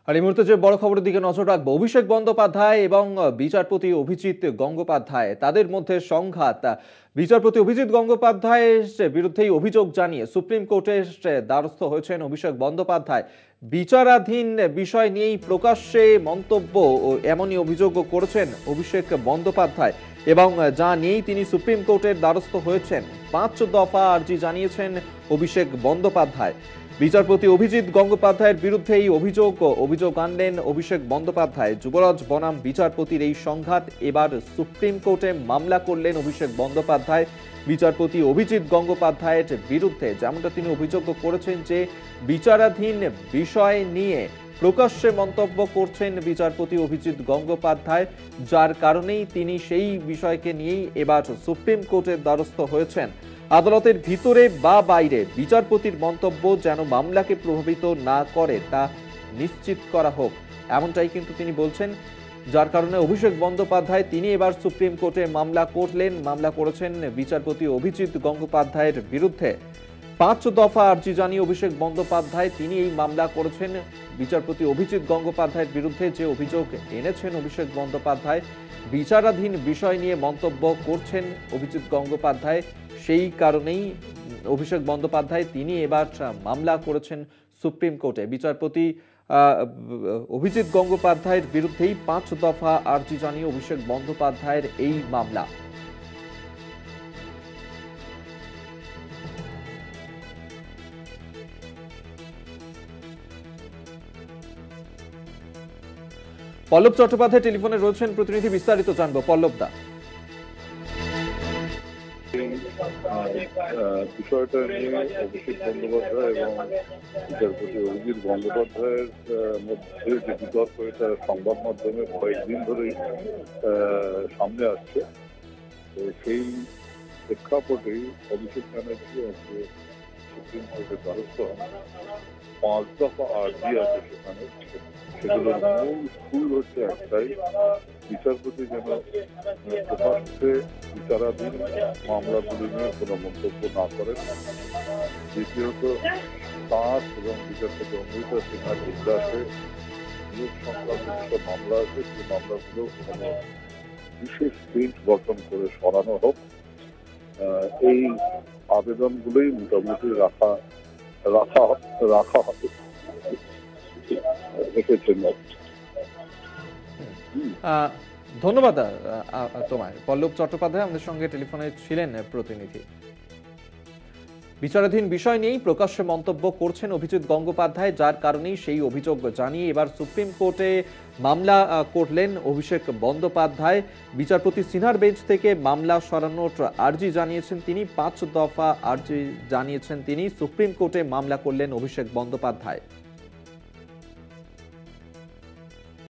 আর এই মুহূর্তে যে বড় খবরের দিকে নজর রাখবো, অভিষেক বন্দ্যোপাধ্যায় এবং বিচারপতি অভিজিৎ গঙ্গোপাধ্যায় তাদের মধ্যে সংঘাত। বিচারপতি অভিজিৎ গঙ্গোপাধ্যায়ের বিরুদ্ধেই অভিযোগ জানিয়ে সুপ্রিম কোর্টের দ্বারস্থ হয়েছেন অভিষেক বন্দ্যোপাধ্যায়। বিচারাধীন বিষয় নিয়েই প্রকাশ্যে মন্তব্য ও এমনই অভিযোগ করেছেন অভিষেক বন্দ্যোপাধ্যায় এবং যা নিয়েই তিনি সুপ্রিম কোর্টের দ্বারস্থ হয়েছেন। 5 দফা আর্জি জানিয়েছেন অভিষেক বন্দ্যোপাধ্যায়। বিচারপতি অভিজিৎ গঙ্গোপাধ্যায়ের বিরুদ্ধে এই অভিযোগ আনলেন অভিষেক বন্দ্যোপাধ্যায়। যুবরাজ বনাম বিচারপতির এই সংঘাত, এবার সুপ্রিম কোর্টে মামলা করলেন অভিষেক বন্দ্যোপাধ্যায় বিচারপতি অভিজিৎ গঙ্গোপাধ্যায়ের বিরুদ্ধে। যেমনটা তিনি অভিযোগ করেছেন যে বিচারাধীন বিষয় নিয়ে প্রকাশ্যে মন্তব্য করছেন বিচারপতি অভিজিৎ গঙ্গোপাধ্যায়, যার কারণেই তিনি সেই বিষয়কে নিয়েই এবার সুপ্রিম কোর্টের দ্বারস্থ হয়েছেন। আদালতের ভিতরে বা বাইরে বিচারপতির মন্তব্য যেন মামলাকে প্রভাবিত না করে তা নিশ্চিত করা হোক, এমনটাই কিন্তু তিনি বলছেন। যার কারণে অভিষেক বন্দ্যোপাধ্যায় তিনি এবার সুপ্রিম কোর্টে মামলা করেছেন বিচারপতি অভিজিৎ গঙ্গোপাধ্যায়ের বিরুদ্ধে। 5 দফা আর্জি জানিয়ে অভিষেক বন্দ্যোপাধ্যায় তিনি এই মামলা করেছেন বিচারপতি অভিজিৎ গঙ্গোপাধ্যায়ের বিরুদ্ধে। যে অভিযোগ এনেছেন অভিষেক বন্দ্যোপাধ্যায়, বিচারাধীন বিষয় নিয়ে মন্তব্য করছেন অভিজিৎ গঙ্গোপাধ্যায়, সেই কারণেই অভিষেক বন্দ্যোপাধ্যায় তিনি এবার মামলা করেছেন সুপ্রিম কোর্টে। বিচারপতি অভিজিৎ গঙ্গোপাধ্যায়ের বিরুদ্ধেই 5 দফা আর্জি জানিয়ে অভিষেক বন্দ্যোপাধ্যায়ের এই মামলা। পল্লব চট্টোপাধ্যায় টেলিফোনে রয়েছেন প্রতিনিধি, বিস্তারিত জানবো। পল্লব দা, বিষয়টা নিয়ে অভিষেক বন্দ্যোপাধ্যায় এবং বিচারপতি অভিজিৎ গঙ্গোপাধ্যায়ের মধ্যে যে বিতর্ক, এটা সংবাদ মাধ্যমে কয়েকদিন ধরেই সামনে আসছে। তো সেই প্রেক্ষাপটেই অভিষেক ব্যানার্জি আজকে সুপ্রিম কোর্টের দ্বারস্থ হন। 5 দফা আর্জি আছে সেখানে, সেগুলোর মূল স্কুল হচ্ছে একটাই, বিচারপতি যেন প্রকাশ্যে বিচারাধীন মামলাগুলি নিয়ে কোনো মন্তব্য না করেন। দ্বিতীয়ত, তাঁর এবং বিচারপতি অমৃতা সিনহার ইজলাসে নিয়োগ সংক্রান্ত মামলা আছে, সেই মামলাগুলো কোনো বিশেষ বেঞ্চ গঠন করে সরানো হোক, এই আবেদনগুলোই মোটামুটি রাখা হবে রেখেছেন। ধন্যবাদ তোমায়। পল্লব চট্টোপাধ্যায় আমাদের সঙ্গে টেলিফোনে ছিলেন প্রতিনিধি। বিচারাধীন বিষয় নিয়েই প্রকাশ্যে মন্তব্য করছেন অভিজিৎ গঙ্গোপাধ্যায়, যার কারণেই সেই অভিযোগ জানিয়ে এবার সুপ্রিম কোর্টে মামলা করলেন অভিষেক বন্দ্যোপাধ্যায়। বিচারপতি সিনহার বেঞ্চ থেকে মামলা সরানোর আর্জি জানিয়েছেন তিনি, 5 দফা আর্জি জানিয়েছেন তিনি। সুপ্রিম কোর্টে মামলা করলেন অভিষেক বন্দ্যোপাধ্যায়।